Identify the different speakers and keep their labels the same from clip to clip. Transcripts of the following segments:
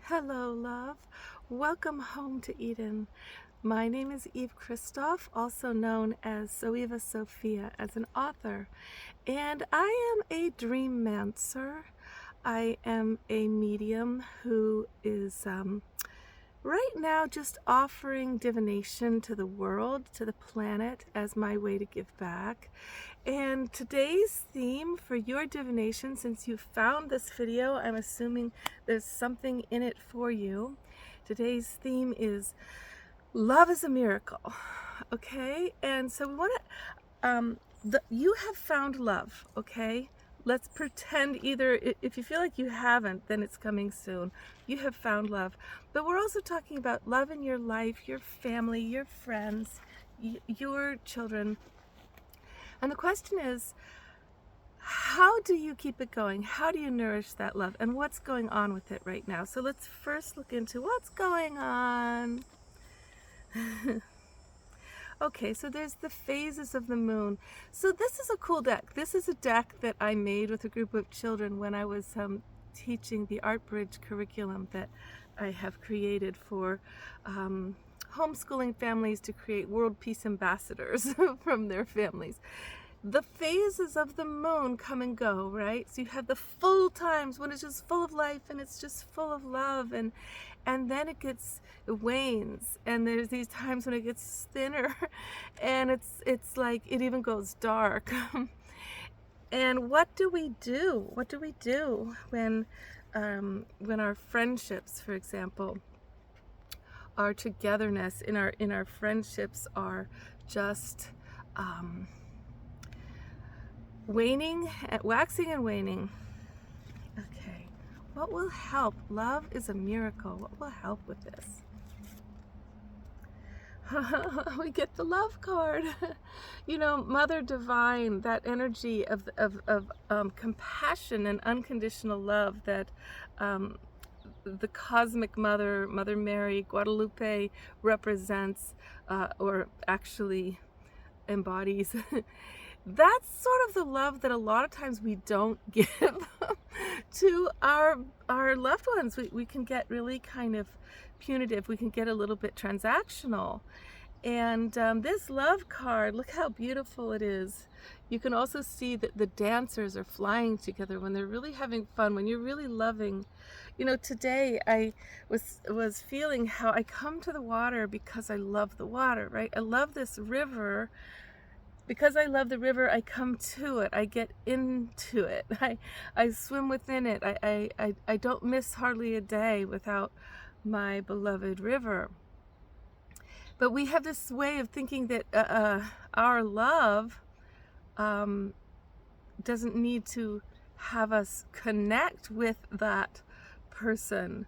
Speaker 1: Hello, love. Welcome home to Eden. My name is Eve Christoph, also known as Zoeva Sophia, as an author, and I am a dreammancer. I am a medium who is right now just offering divination to the world, to the planet, as my way to give back. And today's theme for your divination, since you found this video, I'm assuming there's something in it for you. Today's theme is love is a miracle. Okay, and so we want to you have found love. Okay, let's pretend, either if you feel like you haven't, then it's coming soon. You have found love, but we're also talking about love in your life, your family, your friends, your children. And the question is, how do you keep it going? How do you nourish that love? And what's going on with it right now? So let's first look into what's going on. Okay, so there's the phases of the moon. So this is a cool deck. This is a deck that I made with a group of children when I was teaching the Art Bridge curriculum that I have created for homeschooling families to create world peace ambassadors from their families. The phases of the moon come and go, right? So you have the full times when it's just full of life and it's just full of love, and then it wanes, and there's these times when it gets thinner and it's like it even goes dark. And what do we do? What do we do when our friendships, for example, our togetherness in our friendships are just waning, waxing and waning? Okay, what will help? Love is a miracle. What will help with this? We get the love card. You know, Mother Divine, that energy of compassion and unconditional love that the cosmic mother, Mother Mary, Guadalupe represents, or actually embodies. That's sort of the love that a lot of times we don't give to our loved ones. We can get really kind of punitive. We can get a little bit transactional. And this love card, look how beautiful it is. You can also see that the dancers are flying together when they're really having fun, when you're really loving. You know, today I was feeling how I come to the water because I love the water, right? I love this river. Because I love the river, I come to it. I get into it. I swim within it. I don't miss hardly a day without my beloved river. But we have this way of thinking that our love doesn't need to have us connect with that person.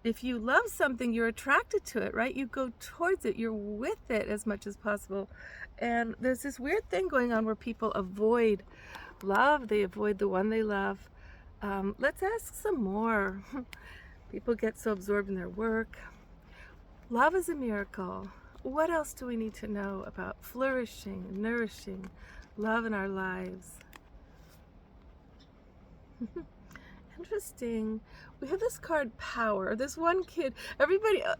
Speaker 1: If you love something, you're attracted to it, right? You go towards it, you're with it as much as possible. And there's this weird thing going on where people avoid love, they avoid the one they love. Let's ask some more. People get so absorbed in their work. Love is a miracle. What else do we need to know about flourishing, nourishing love in our lives? Interesting. We have this card, Power. This one kid,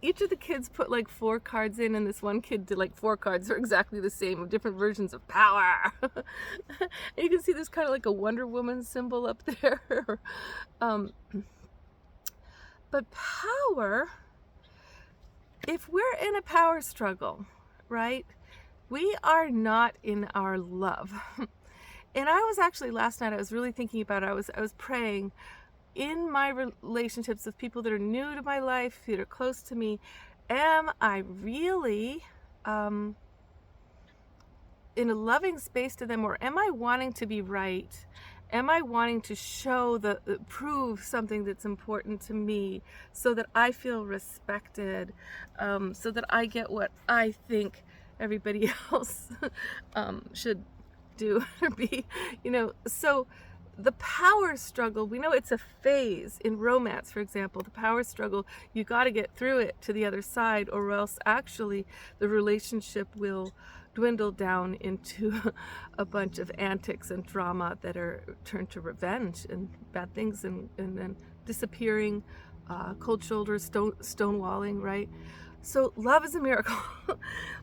Speaker 1: each of the kids put like 4 cards in, and this one kid did like 4 cards. They're exactly the same, of different versions of power. And you can see there's kind of like a Wonder Woman symbol up there. But power, if we're in a power struggle, right, we are not in our love. And I was actually, last night, I was really thinking about it. I was praying in my relationships with people that are new to my life, that are close to me. Am I really in a loving space to them, or am I wanting to be right? Am I wanting to show prove something that's important to me so that I feel respected, so that I get what I think everybody else should do or be, you know? So the power struggle, we know it's a phase. In romance, for example, the power struggle, you got to get through it to the other side, or else actually the relationship will dwindle down into a bunch of antics and drama that are turned to revenge and bad things, and then disappearing cold shoulders, stonewalling, right? So love is a miracle.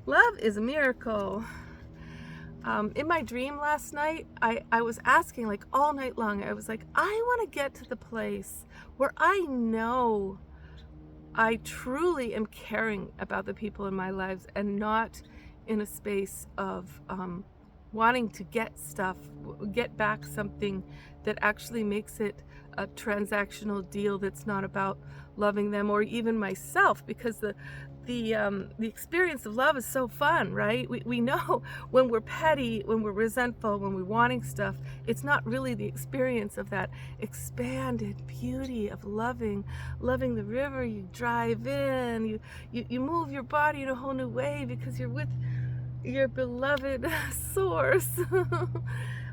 Speaker 1: Love is a miracle. In my dream last night, I was asking like all night long, I was like, I want to get to the place where I know I truly am caring about the people in my lives and not in a space of wanting to get stuff, get back something that actually makes it a transactional deal that's not about loving them or even myself, because the experience of love is so fun, right? We know when we're petty, when we're resentful, when we're wanting stuff, it's not really the experience of that expanded beauty of loving the river. You drive in, you move your body in a whole new way because you're with your beloved source.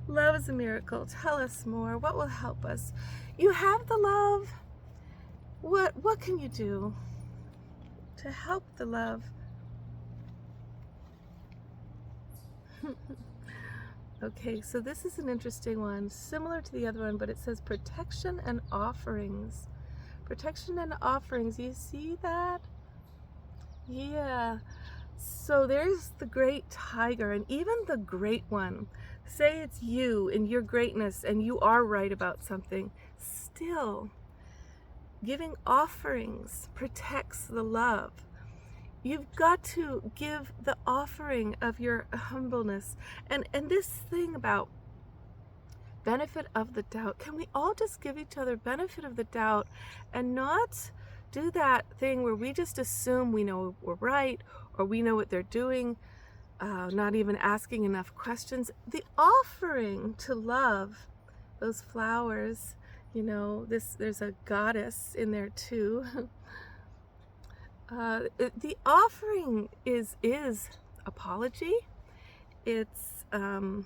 Speaker 1: Love is a miracle. Tell us more. What will help us? You have the love. What can you do to help the love? Okay, so this is an interesting one, similar to the other one, but it says protection and offerings. Protection and offerings. You see that? Yeah. So there's the great tiger, and even the great one. Say it's you and your greatness and you are right about something. Still, giving offerings protects the love. You've got to give the offering of your humbleness. And this thing about benefit of the doubt, can we all just give each other benefit of the doubt and not do that thing where we just assume we know we're right or we know what they're doing, not even asking enough questions? The offering to love, those flowers, you know, there's a goddess in there too. The offering is apology. It's oh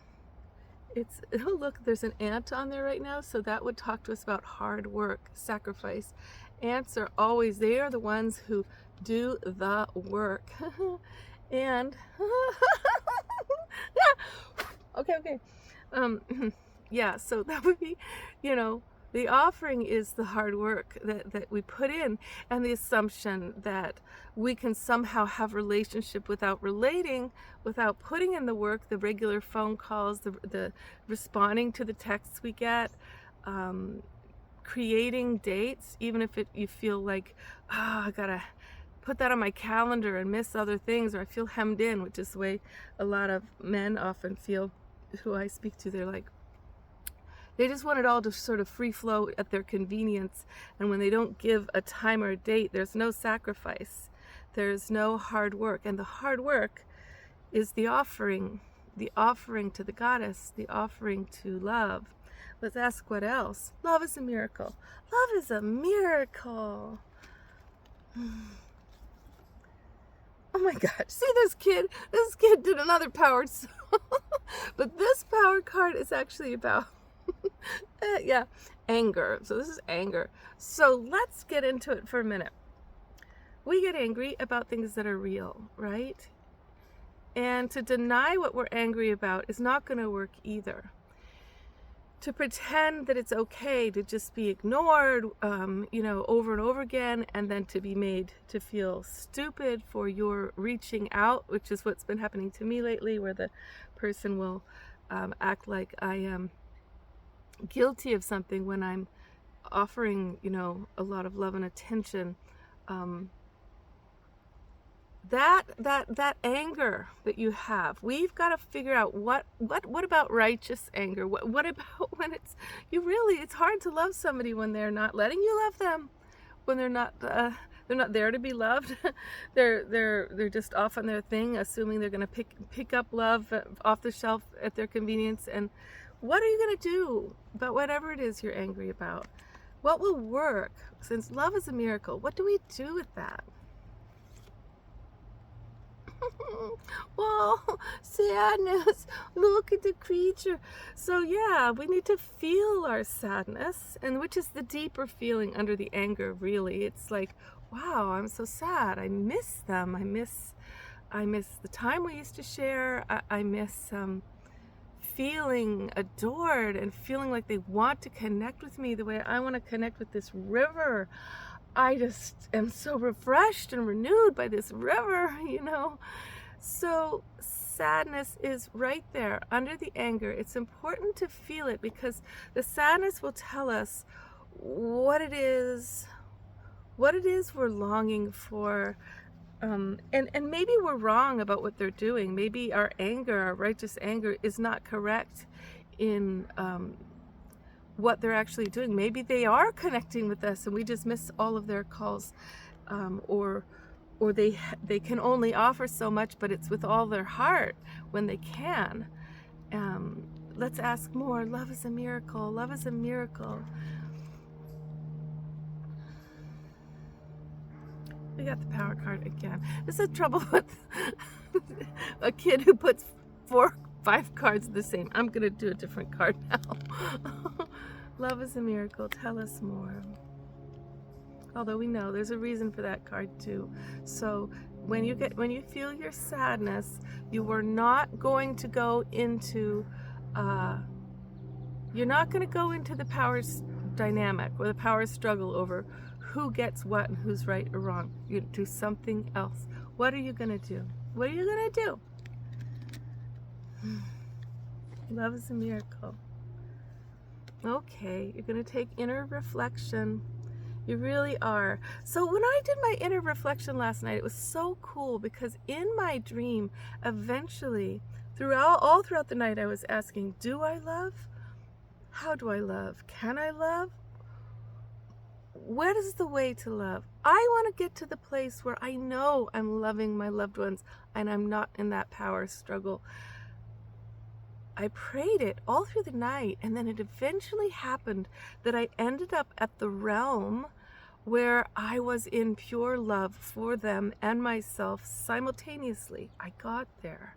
Speaker 1: look, there's an ant on there right now, so that would talk to us about hard work, sacrifice. Ants are always, they are the ones who do the work. And okay. Yeah, so that would be, you know, the offering is the hard work that we put in, and the assumption that we can somehow have relationship without relating, without putting in the work, the regular phone calls, the responding to the texts we get, creating dates, even if you feel like, I gotta put that on my calendar and miss other things, or I feel hemmed in, which is the way a lot of men often feel who I speak to. They're like, they just want it all to sort of free flow at their convenience. And when they don't give a time or a date, there's no sacrifice. There's no hard work. And the hard work is the offering to the goddess, the offering to love. Let's ask what else. Love is a miracle. Love is a miracle. Oh my God, see this kid did another power song. But this power card is actually about yeah, anger. So this is anger. So let's get into it for a minute. We get angry about things that are real, right? And to deny what we're angry about is not going to work either. To pretend that it's okay to just be ignored, you know, over and over again, and then to be made to feel stupid for your reaching out, which is what's been happening to me lately, where the person will act like I am guilty of something when I'm offering, you know, a lot of love and attention. That anger that you have, we've got to figure out what about righteous anger? What about when it's hard to love somebody when they're not letting you love them, when they're not there to be loved. they're just off on their thing, assuming they're going to pick up love off the shelf at their convenience. And what are you going to do about whatever it is you're angry about? What will work? Since love is a miracle, what do we do with that? Well, sadness, look at the creature. So yeah, we need to feel our sadness, and which is the deeper feeling under the anger, really. It's like, wow, I'm so sad. I miss them. I miss the time we used to share. I miss feeling adored and feeling like they want to connect with me the way I want to connect with this river. I just am so refreshed and renewed by this river, you know. So sadness is right there under the anger. It's important to feel it because the sadness will tell us what it is we're longing for. And maybe we're wrong about what they're doing. Maybe our anger, our righteous anger, is not correct in what they're actually doing. Maybe they are connecting with us and we just miss all of their calls, or they can only offer so much, but it's with all their heart when they can. Let's ask more. Love is a miracle. Love is a miracle. We got the power card again. This is trouble with a kid who puts 5 cards the same. I'm gonna do a different card now. Love is a miracle. Tell us more. Although we know there's a reason for that card too. So when you feel your sadness, you are not going to go into the power dynamic or the power struggle over who gets what and who's right or wrong. You do something else. What are you gonna do? What are you gonna do? Love is a miracle. Okay, you're gonna take inner reflection. You really are. So when I did my inner reflection last night, it was so cool because in my dream, eventually, all throughout the night, I was asking, do I love? How do I love? Can I love? What is the way to love? I want to get to the place where I know I'm loving my loved ones and I'm not in that power struggle. I prayed it all through the night, and then it eventually happened that I ended up at the realm where I was in pure love for them and myself simultaneously. I got there.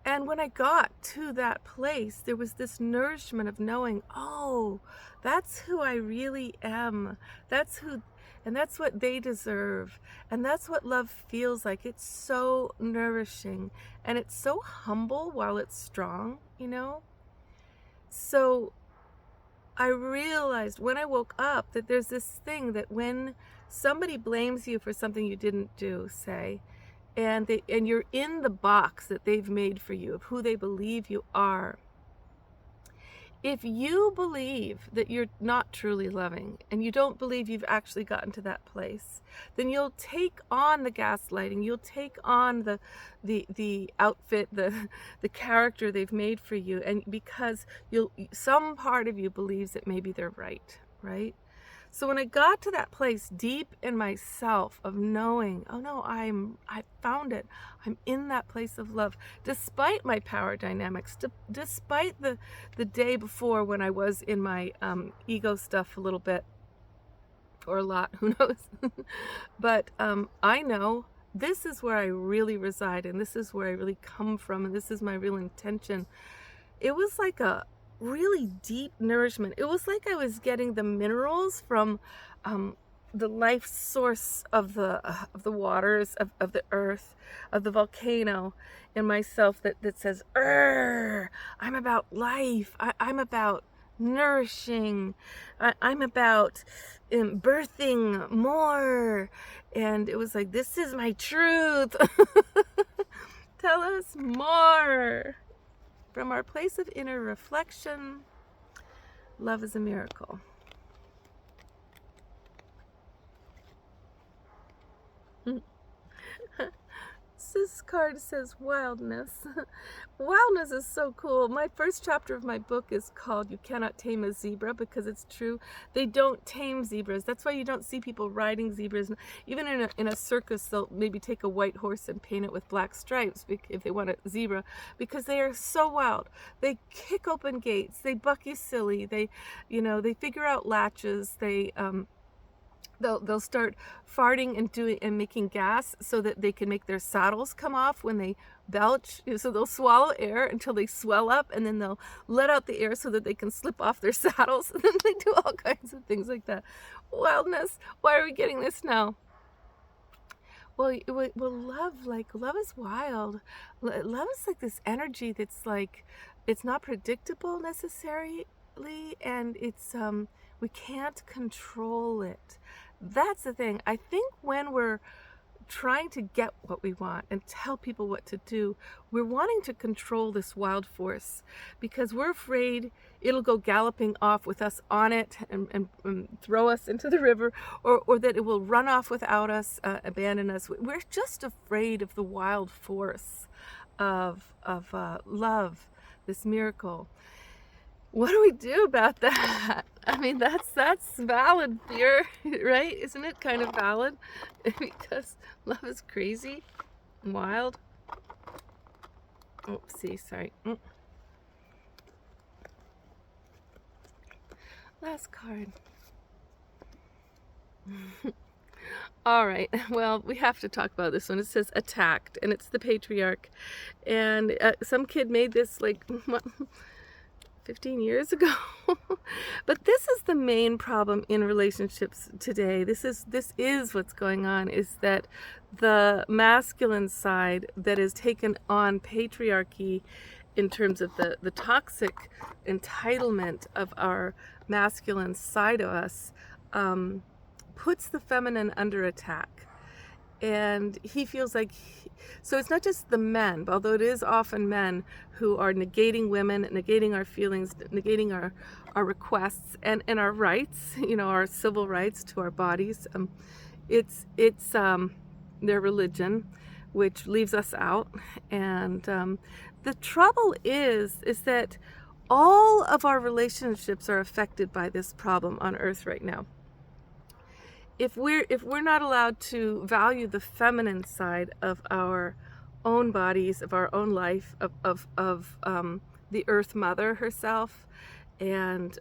Speaker 1: And when I got to that place, there was this nourishment of knowing, oh, that's who I really am. And that's what they deserve. And that's what love feels like. It's so nourishing. And it's so humble while it's strong, you know? So I realized when I woke up that there's this thing that when somebody blames you for something you didn't do, say, and you're in the box that they've made for you of who they believe you are. If you believe that you're not truly loving and you don't believe you've actually gotten to that place, then you'll take on the gaslighting, you'll take on the outfit, the character they've made for you, and because some part of you believes that maybe they're right? So when I got to that place deep in myself of knowing, oh no, I found it. I'm in that place of love, despite my power dynamics, despite the day before when I was in my ego stuff a little bit, or a lot, who knows? But I know this is where I really reside, and this is where I really come from, and this is my real intention. It was like a really deep nourishment. It was like I was getting the minerals from the life source of the waters, of the earth, of the volcano in myself that says, I'm about life. I'm about nourishing. I'm about birthing more. And it was like, this is my truth. Tell us more. From our place of inner reflection, love is a miracle. This card says wildness. Wildness is so cool. My first chapter of my book is called You Cannot Tame a Zebra, because it's true. They don't tame zebras. That's why you don't see people riding zebras. Even in a circus, they'll maybe take a white horse and paint it with black stripes if they want a zebra, because they are so wild. They kick open gates. They buck you silly. They figure out latches. They'll start farting and making gas so that they can make their saddles come off when they belch. So they'll swallow air until they swell up, and then they'll let out the air so that they can slip off their saddles. And then they do all kinds of things like that. Wildness. Why are we getting this now? Well, love is wild. Love is like this energy that's like, it's not predictable necessarily, and it's We can't control it. That's the thing. I think when we're trying to get what we want and tell people what to do, we're wanting to control this wild force because we're afraid it'll go galloping off with us on it and throw us into the river, or that it will run off without us, abandon us. We're just afraid of the wild force of love, this miracle. What do we do about that? I mean, that's valid fear, right? Isn't it kind of valid? Because love is crazy and wild. Oopsie, sorry. Last card. All right, well, we have to talk about this one. It says attacked, and it's the patriarch. And some kid made this like 15 years ago. But this is the main problem in relationships today. This is what's going on, is that the masculine side that has taken on patriarchy in terms of the toxic entitlement of our masculine side of us, puts the feminine under attack. And he feels like, so it's not just the men, although it is often men who are negating women, negating our feelings, negating our requests and our rights, our civil rights to our bodies. It's their religion, which leaves us out. And the trouble is that all of our relationships are affected by this problem on Earth right now. If we're not allowed to value the feminine side of our own bodies, of our own life, of the Earth Mother herself, and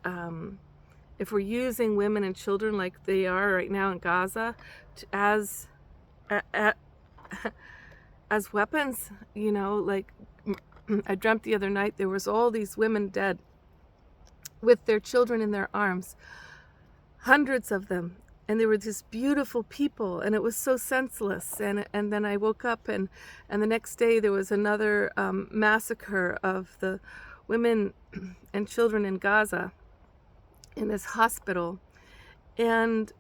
Speaker 1: if we're using women and children like they are right now in Gaza as weapons, like I dreamt the other night there was all these women dead with their children in their arms, hundreds of them. And they were just beautiful people, and it was so senseless. And then I woke up, and the next day there was another massacre of the women and children in Gaza in this hospital. And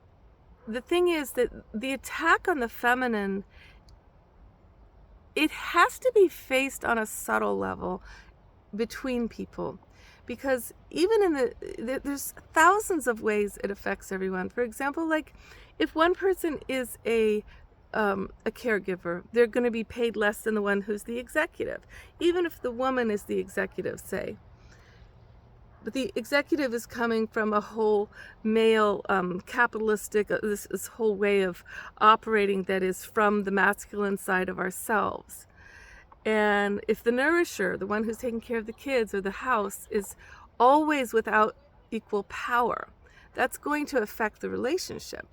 Speaker 1: the thing is that the attack on the feminine, it has to be faced on a subtle level between people. Because even in there's thousands of ways it affects everyone. For example, like if one person is a caregiver, they're going to be paid less than the one who's the executive, even if the woman is the executive, say. But the executive is coming from a whole male capitalistic, this whole way of operating that is from the masculine side of ourselves. And if the nourisher, the one who's taking care of the kids or the house, is always without equal power, that's going to affect the relationship.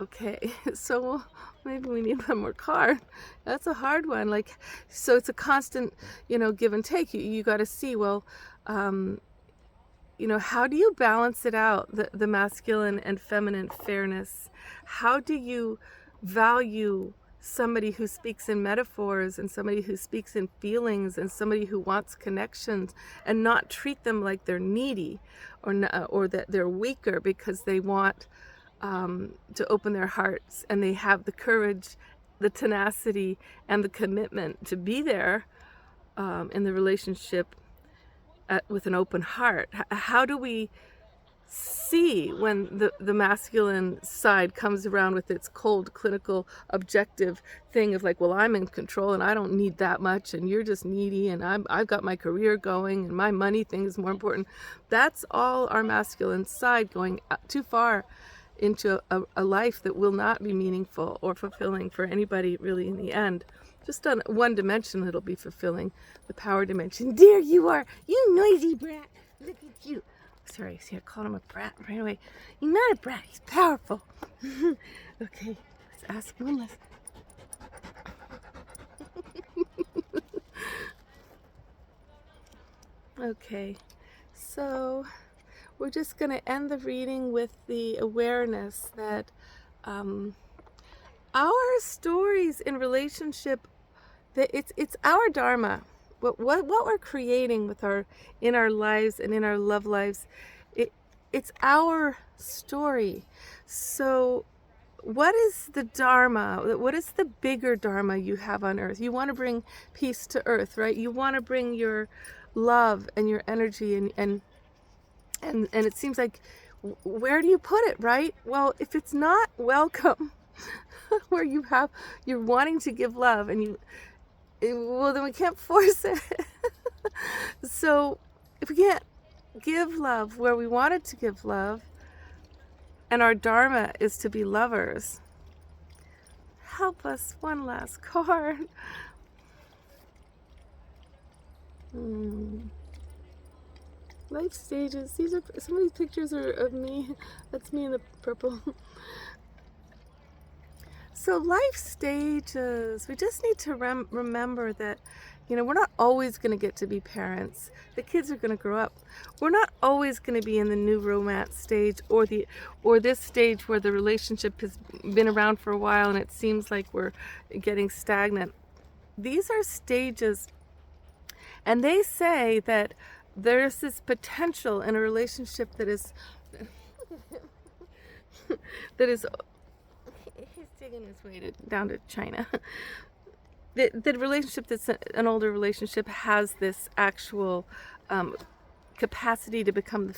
Speaker 1: Okay, so maybe we need one more card. That's a hard one. Like, so it's a constant, give and take. You got to see, well, how do you balance it out, the masculine and feminine fairness? How do you value somebody who speaks in metaphors and somebody who speaks in feelings and somebody who wants connections, and not treat them like they're needy or that they're weaker because they want to open their hearts and they have the courage, the tenacity, and the commitment to be there in the relationship with an open heart? How do we see when the masculine side comes around with its cold, clinical, objective thing of like, well, I'm in control and I don't need that much, and you're just needy, and I've got my career going and my money thing is more important? That's all our masculine side going too far into a life that will not be meaningful or fulfilling for anybody really in the end. Just on one dimension it'll be fulfilling, the power dimension. There you are, you noisy brat. Look at you. Sorry, see, I called him a brat right away. He's not a brat, he's powerful. Okay, let's ask one last. Okay, so we're just going to end the reading with the awareness that our stories in relationship, that it's our dharma. What we're creating with in our lives and in our love lives, it's our story. So what is the Dharma? What is the bigger Dharma you have on earth? You want to bring peace to earth, right? You want to bring your love and your energy, and it seems like, where do you put it, right? Well, if it's not welcome, where you're wanting to give love, and well, then we can't force it. So if we can't give love where we wanted to give love, and our Dharma is to be lovers, help us. One last card. Life stages. These are some of these pictures are of me. That's me in the purple. So life stages. We just need to remember that, we're not always going to get to be parents. The kids are going to grow up. We're not always going to be in the new romance stage, or this stage where the relationship has been around for a while and it seems like we're getting stagnant. These are stages, and they say that there's this potential in a relationship that is he's digging his way down to China. The relationship that's an older relationship has this actual capacity to become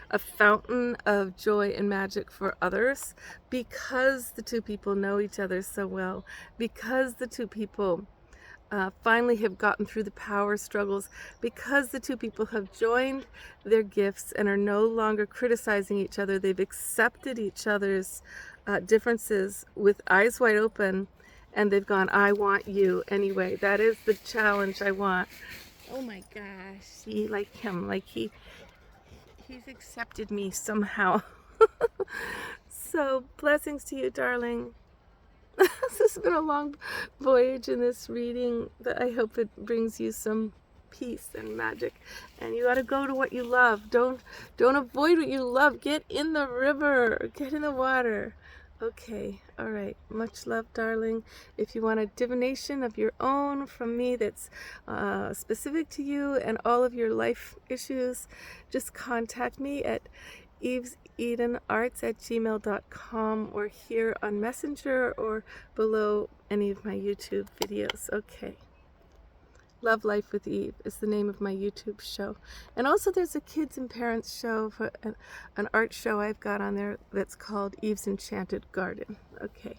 Speaker 1: a fountain of joy and magic for others, because the two people know each other so well, because the two people finally have gotten through the power struggles, because the two people have joined their gifts and are no longer criticizing each other. They've accepted each other's differences with eyes wide open, and they've gone, I want you anyway. That is the challenge I want. Oh my gosh, see, like him, like he's accepted me somehow. So blessings to you, darling. This has been a long voyage in this reading, but I hope it brings you some peace and magic. And you got to go to what you love. Don't avoid what you love. Get in the river. Get in the water. Okay. All right. Much love, darling. If you want a divination of your own from me that's specific to you and all of your life issues, just contact me at evesedenarts@gmail.com, or here on Messenger, or below any of my YouTube videos. Okay. Love Life with Eve is the name of my YouTube show. And also there's a kids and parents show, for an art show I've got on there that's called Eve's Enchanted Garden. Okay.